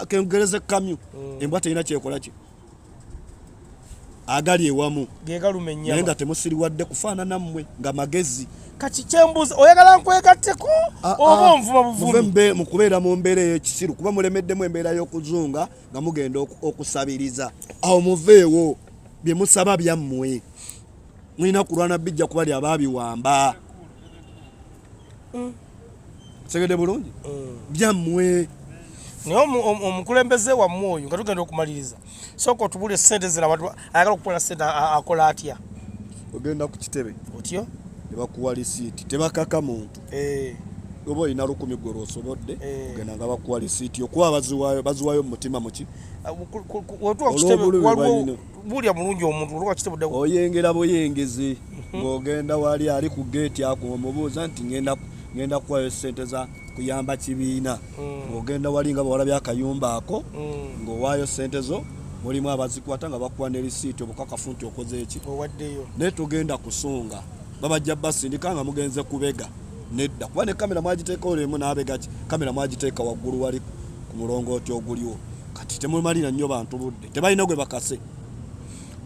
kengereze kamyu embwa terina kyekola ki agali ewamu naye nga temusiriwadde kufaanana mmwe nga magezi kati kyembuuza oyagala nkwegatteko oba onvuma buvumi mu kubeera mu mbeera ey'ekisiru kuba mulemeddemu embeera y'okuzunga nga mugenda okusabiriza awo muveewo bye musaba byammwe mulina kulwana bijja kuba lyabaabiwamba segede bulungi byammwe naye omukulembeze wammwe oyo nga tugenda okumaliriza sooka otubule sente zina abantu ayagala okukola sente akola atya ogenda ku kitebe otyo tebakuwa lisiiti tebakaka muntu oba olina 10 gwe lwosobodde ogenda nga bakuwa lisiiti okuba baziwaayo mu mutima muki bulya mulungi omuntu olwa kitebe oyengera buyengezi ng'ogenda wali ali ku geeti ako omubuuza nti ngenda kuwayo sente za kuyamba kibiina ng'ogenda wali nga bawala byakayumba ako ng'owaayo sente zo mulimu abazikwata nga bakuwa ne risiiti obukakafu nti okoze eki naye tugenda kusunga babajja basindika nga mugenze kubega nedda kuba ne kamera mwagiteeka olemu n'abega ki kamera mwagiteeka waggulu wali ku mulongooti oguliwo kati temumalira nnyo bantu budde tebalina gwe bakase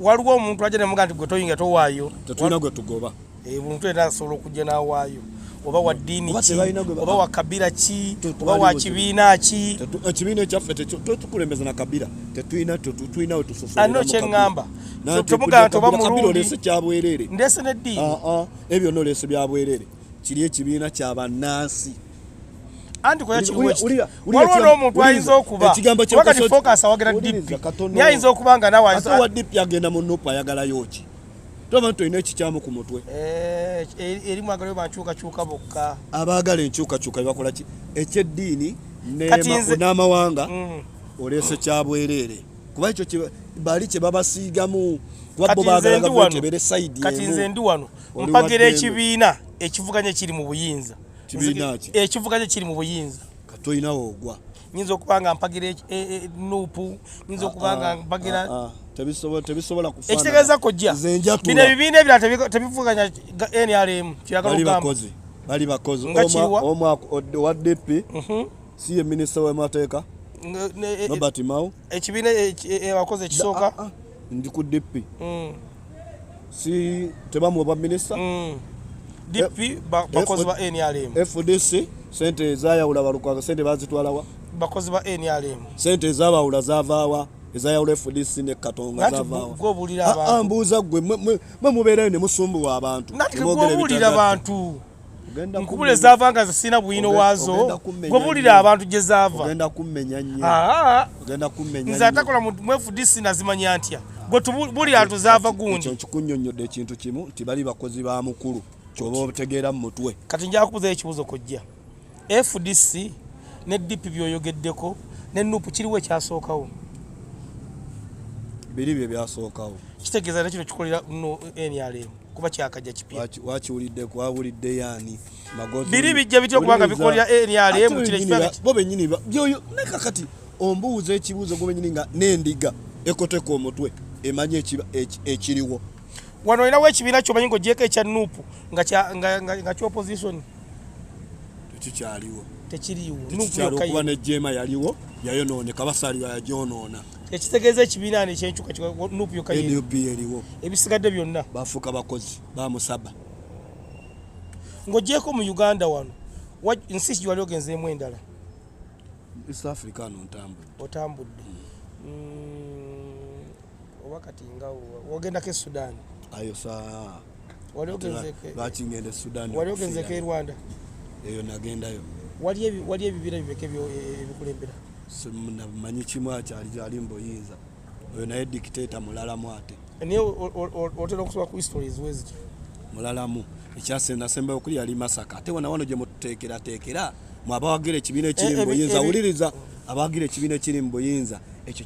waliwo omuntu ajja nemuga nti gwe toyinga towaayo tetulina gwe tugoba omuntu era asobola okujja n'awaayo oba wa ddiini ki oba wa kabira ki oba wa kibiina ki ekibiina ekyaffe tetukulembeza na kabira tetulina we tusosolano kyeŋŋamba tomugamba nti oba mulungi oleese kyabwereere ndeese n'eddiini ebyo byonna oleese byabwereere kiri ekibiina kyabannansi anti koya kiriwo waliwo n'omuntu ayinza okuba wakati focus awagira DP naye ayinza okuba nga nawe ate wa DP agenda mu nupu ayagalayo ki toba nti olina ekikyamu ku mutwe erimu agalayo bankyukakyuka bokka abaagala enkyukakyuka bebakola ki ekyeddiini n'amawanga oleese kyabwereere kuba ekyo bali kye babasiigamu wabbo baagala gavumenti ebere sayidi kati nze ndi wano mpagira ekibiina ekivuganya kiri mu buyinza ekivuganya kiri mu buyinza katoyinawo ogwa nyinza okuba nga mpagira nuupu nyinza okuba nga mpagira tebisobola kufaana ekitegeeza kojja bino ebibiina ebirala tebivuganya NRM bali bakozi omwaka wa DP si ye minisita w'amateeka Robert Mao ekibiina abakozi ekisooka ndi ku DP si tebamu bwa minisita DP bakozi ba NRM FDC sente ezayawula balukwanga sente bazitwalawa bakozi ba NRM sente ezabawula zavaawa ezayawula FDC ne Katonga zavaawa mbuuza gwe mubeerayo ne musumbuwa abantu gwobulira abantu nkubula ezavanga zisina bwino waazo gwobulira abantu gye zaava ogenda kummenya nnyo nze atakola mu FDC nazimanya ntya gwe tubulira tuzaava gundi ekyo kikunnyonnyodde ekintu kimu nti bali bakozi ba mukulu kyoba otegeera mu mutwe kati njala kubuzayo ekibuuzo kojja FDC ne DP byoyogeddeko ne nupu kiriwo ekyasookawo biri bye byasookawo kitegeeza nekino kikolera no NRM kuba kyakajja kipya wakiwulidde kwawulidde yaani biri bijja bitya okubanga bikolera NRM kire kipya bo bennyini byoyo nekakati ombuuza ekibuuzo gwe bennyini nga n'endiga ekoteka omutwe emanye ekiriwo wano olinawo ekibiina kyomanyi ng'ogyeko ekya nuupu nga kyopposition tekikyaliwo tekiriwo kuba nejjeema yaliwo yayonooneka basaaliwa yagyonoona ekitegeeza ekibiina ani ekyenkyuka nuupu yokka NUP eriwo ebisigadde byonna bafuuka bakozi bamusaba ng'ogyeko mu Uganda wano nsi ki wali ogenzeemu endala East Africa ano otambudde oba kati nga wogendako e Sudan ayo saa wali bakingende Sudan wali ogenzeko e Rwanda eyo nagendayo wali ebibiira bibeka ebikulembera manyi kimu akyali mbuyinza oyo naye dictator mulalamu ate naye otera okusoma ku histories weziti mulalamu ekyasembayo okuli yali Masaka ate wano gye muteekerateekera mwe abawagira ekibiina ekiri mu buyinza wuliriza abawagira ekibiina ekiri mu buyinza ekyo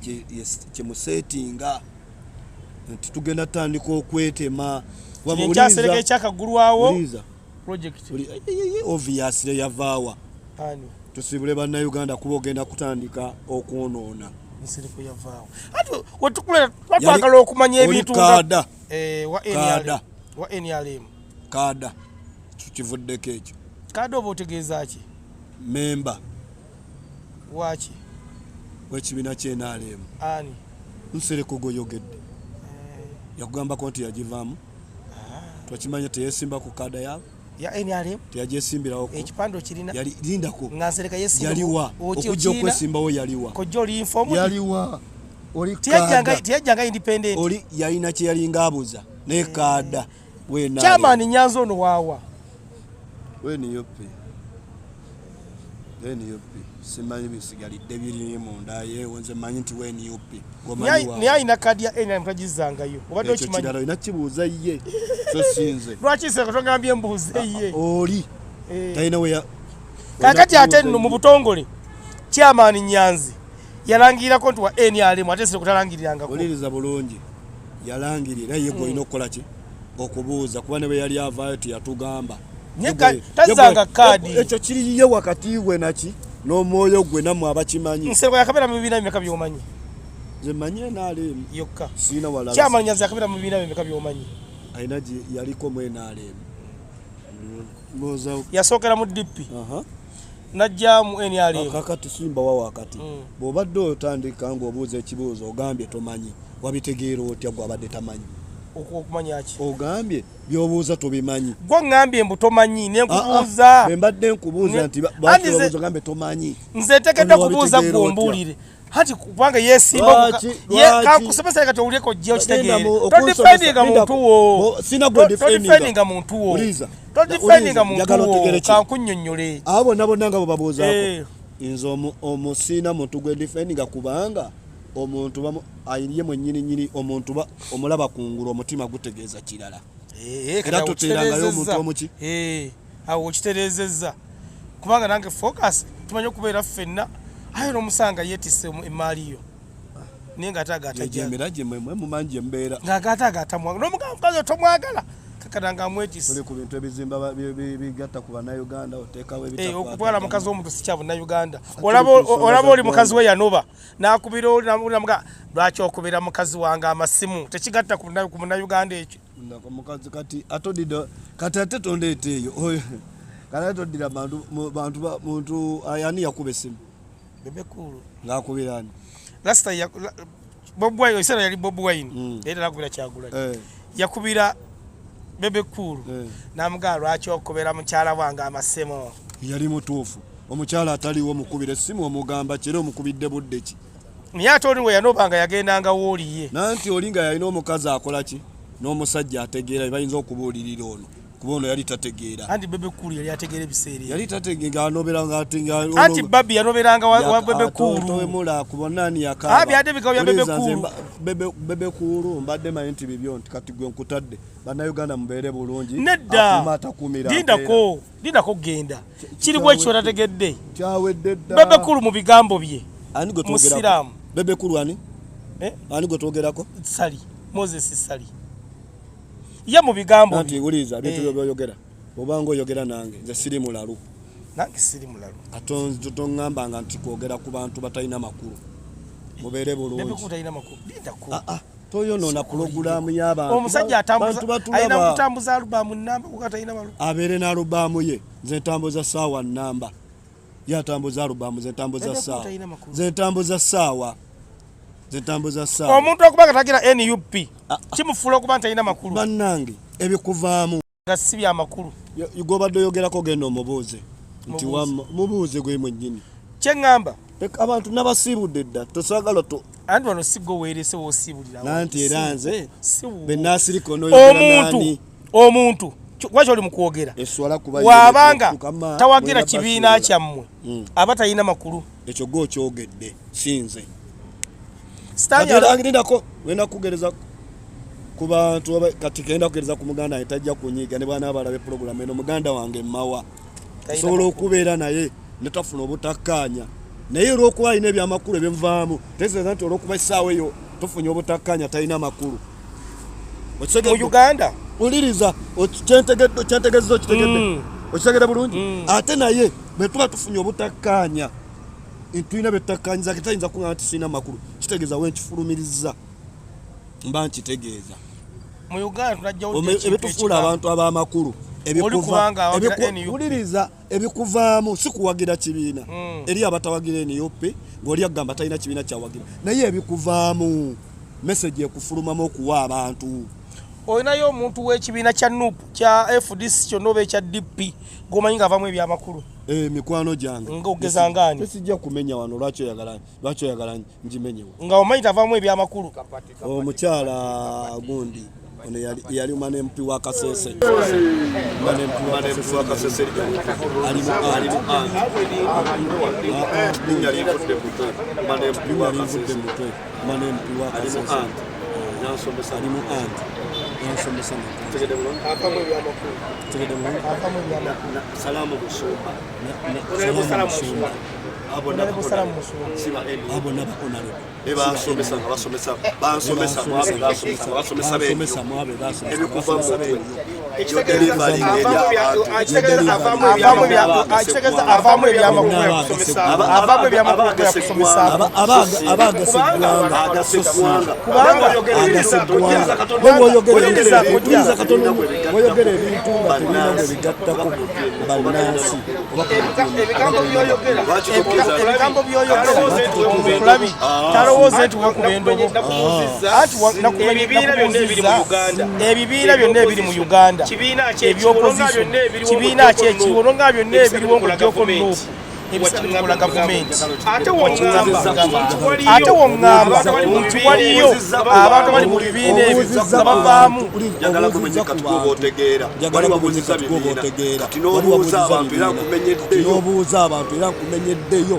kyemuseetinga nti tugenda tutandika okwetema ekyasereka ekyakagulwawo project obviously yavaawa tusibule bannayuganda kuba ogenda kutandika okwonoona nsiriko yavaawo ate wetukulera twatwagala okumanya ebintu wa NRM kaada tukivuddeko ekyo kaada oba otegeeza ki memba waki wekibiina kyenaalemu ani nsereko goyogedde yakugambako nti yagivaamu twakimanya teyesimba ku kaada yaabo ya NRM teyagesimbirawo ekipando kirina yali lindako ngansereka yesimba yaliwa okujja okwesimbawo yaliwa kojja oli informed yaliwa oli kaada tiyajjanga independent oli yalina kye yalinga abuza ne kaada wena chairman Nyanza ono waawa weniyope simanyi bisigalidde biri munda yewe nze manyi nti weniyope naye alina kaadi ya NRM tagizangayo obadde okimanyi ekyo olina kibuuza ye so sinze lwaki se katongambye mbuuze ye oli talina we kakati ate nno mu butongole chairman Nyanzi yalangirako nti wa NRM ate se kutalangirirangako oliriza bulungi yalangirira ye gwolina okukola ki okubuuza kuba ne bwe yali avaayo teyatugamba tazanga kadi ekyo kiriye wakati we naki n'omwoyo gwe namwe abakimanyi nsebo yakabera mu bibiina bimeka by'omanyi ze manye NRM yokka sina wala kyamanya ze yakabera mu bibiina bimeka by'omanyi aina yaliko mu NRM ngoza yasookera mu DP najja mu NRM kakati simba wa wakati bw'obadde otandika ng'obuuza ekibuuzo ogambye tomanyi wabitegeera otya gwabadde tamanyi okumanya ki ogambye by'obuuza tobimanyi gwo ngambye mbu tomanyi nenkubuuza mbadde nkubuuza nti bw'obuuza ogambye tomanyi nze ntekedde kubuuza gw'ombuulire hati kubanga yesimba kakusomesa kati owulyeko jje okitegeere todifendinga muntu wo sina gwe todifendinga muntu wo todifendinga muntu wo kankunnyonnyole abo bonna bonna nga bo babuuzaako nze omusiina muntu gwe difendinga kubanga omuntu ayiriye mwennyini omuntu omulaba kungulu omutima gutegeeza kirala era toteerangayo omuntu omuki awo okitereezezza kubanga nange focus tumanye okubeera ffenna ayo n'omusanga yeetisse emaali yo naye ngaatagaataemera gye mmwe mumanyi embeera ng'agaataagaata n'omukazi otomwagala kakadanga amwetisse tuli ku bintu ebizimba bigatta ku bannayuganda oteekawo okutwala mukazi w'omuntu si kya bunnayuganda olaba oli mukazi we yanoba n'akubira oli lwaki okubira mukazi wange amasimu tekigatta ku munnayuganda ekyo mukazi kati ate tondeeta eyo kati ate toddira muntu ani yakuba essimu bebekulu ng'akubira ani lasita Bobi Wine isera yali Bobi Wine era nakubira Kyagulanyi yakubira bebekulu namugaa lwaki okubera mukyala wange amasemo yali mutuufu omukyala ataliwo mukubira essimu omugamba kiri omukubidde budde ki naye ate oli we yanobanga yagendanga wooliye nanti oli nga yalina omukazi akola ki n'omusajja ategeera bayinza okubuulirira ono kuba ono yali tategeera anti bebekulu yali ategeera ebiseera yali tategeera anoberanga anti babbi yanoberanga wa bebekulu mula kubonani yakaba byadde bikawo bya bebekulu bebekulu mbadde manyi nti bibyo nti kati gwe nkutadde bannayuganda mubeere bulungi nedda lindako genda kiri bwekyo tategedde kyawedde dda bebekulu mu bigambo bye musiraamu bebekulu ani gwe twogerako Sali Moses Sali ye mu bigambo nti wuliza bintu byoyogera obanga oyogera nange nze siri mulalu nange siri mulalu toŋŋambanga nti kwogera ku bantu batalina makulu mubeere bulungi toyonoona pulogulaamu y'abantu omusajja alina kutambuza alubamu namba kukatalina malu abeere n'alubamu ye nze ntambuza ssaawa namba ye atambuza alubamu nze ntambuza ssaawa nze ntambuza ssaawa omuntu okubanga tagira NUP kimufuula okuba nti alina makulu bannange ebikuvaamu nga si byamakulu gobadde oyogerako genda omubuuze nti mubuuze gwe mwennyini kyeŋŋamba abantu nabasiibudde dda tosaagala anti wano si gwe weerese woosiibulira nanti era nze bennaasirika omuntu lwaki oli mu kwogera waabanga tawagira kibiina kyammwe aba talina makulu ekyo gw'okyogedde sinze Stanyako wenda kugereza ku bantu kati genda kugereza ku muganda wange tajja kunyiiga ne bwana abalabe program eno muganda wange mmawa osobola okubeera naye ne tafuna obutakkaanya naye olw'okuba alina ebyamakulu ebivaamu tegeeza nti olw'okuba essaawa eyo tufunye obutakkaanya talina makulu mu Uganda uliriza kyentegezza okitegedde okitegedde bulungi ate naye bwe tuba tufunye obutakkaanya tulina betakkaanyiza kitayinza kuŋŋamba nti sirina makulu kitegeeza wenkifulumiriza mba nkitegeeza mu Uganda tunajjawo ebitufuula abantu ab'amakulu uliriza ebikuvaamu si kuwagira kibiina eri abatawagira NUP ng'oli agamba talina kibiina kyawagira naye ebikuvaamu meseji ekufulumamu okuwa abantu olinayo omuntu w'ekibiina kya NUP kya FDC kyonna oba ekya DP g'omanyi ng'avaamu ebyamakulu mikwano gyange ng'ogeza ngaani tesijja kumenya wano lwaki oyagala ngimenyewo nga omanyi tavaamu ebyamakulu omukyala gundi ono yali mwana MP wa Kasese Salamu busumba ebibiina byonna ebiri mu Uganda kibiina kyekiwolonga byonna ebiriwo ng'ogyoko nuupu ebisabikola gavumenti ate woŋŋamba nti waliyo abantu bali mu bibiina ebyo nga bavaamu n'obuuza abantu era nkumenyeddeyo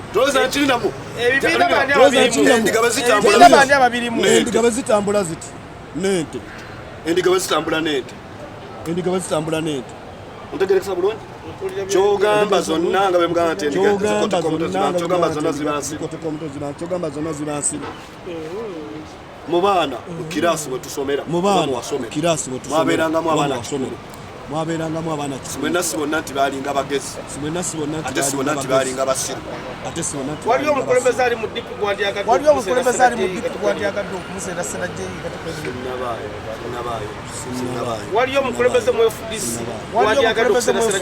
ebibiina bandi ababirimu endiga bwe zitambula ziti n'ente endiga bwe zitambula n'ente ontegerekesa bulungi kyogamba zonna nga bwe mugamba nti kyogamba zonna ziba nsibe mu baana mu kiraasi bwe tusomera mwabeerangamu abaana mwabeerangamu abaana mwenna si bonna nti baalinga bagezi ate si bonna nti baalinga basiru waliwo omukulembeze ali mu dipu gwandyagadde okumuseerasera waliyo omukulembeze mu FDC gwandyagadde okuseerasera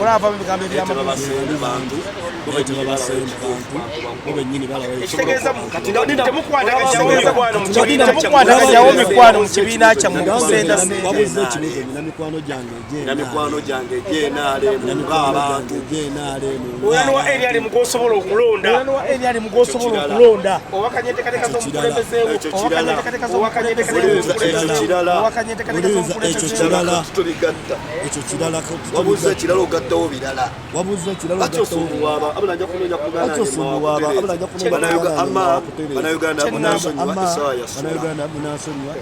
olaba ebigambo ebyamagezi ekitegeeza temukwatagajawo mikwano mu kibiina kyammwe wabuze ekibuzo na mikwano gyange egy'enaalemu ng'abantu ono wa eri mugosobola okulonda wabuze ekirala ogattawo birala bannayuganda munasonyiwa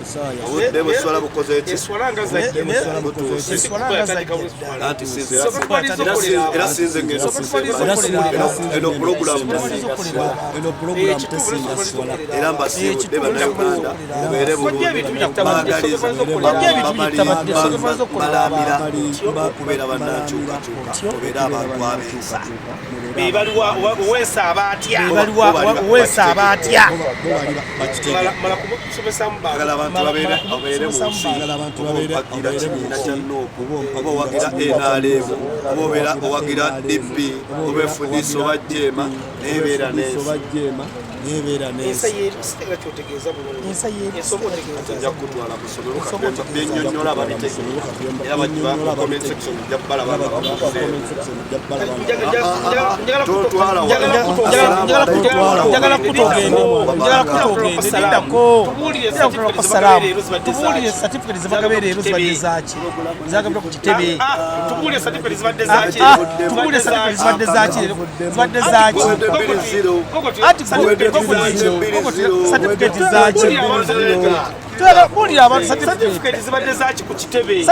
Isaya obudde buswala bukoze eki era sinze eno pulogulaamu tesinga swala era mbasiibudde bannayuganda mubeere bulungi balamira okubeera bannankyukakyuka obeera abantu abeesa weesa abatya agala abantu babeere mu nsi obawagira kibiina kya NUP oba owagira NRM oba obeera owagira DP oba FDC oba JEEMA neebeera n'ensi ajja kutwala kusomero byennyonnyola babitegeera era bagiba mu comment section ojja balaba totwala njagala tubuulire certificate zebagaba leero zibadde zaaki zagabira ku kitebe tubuulire certificate zibadde zaaki certificate zaaki buulira abantu certificate zibadde zaaki ku kitebe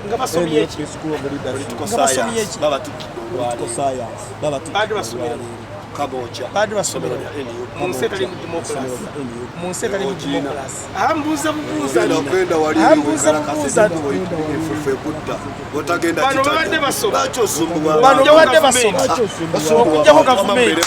nga basomye eki baadde basomera mu nsi etali mu democracy ambuuza bubuuza bano babadde basoma okujjako gavumenti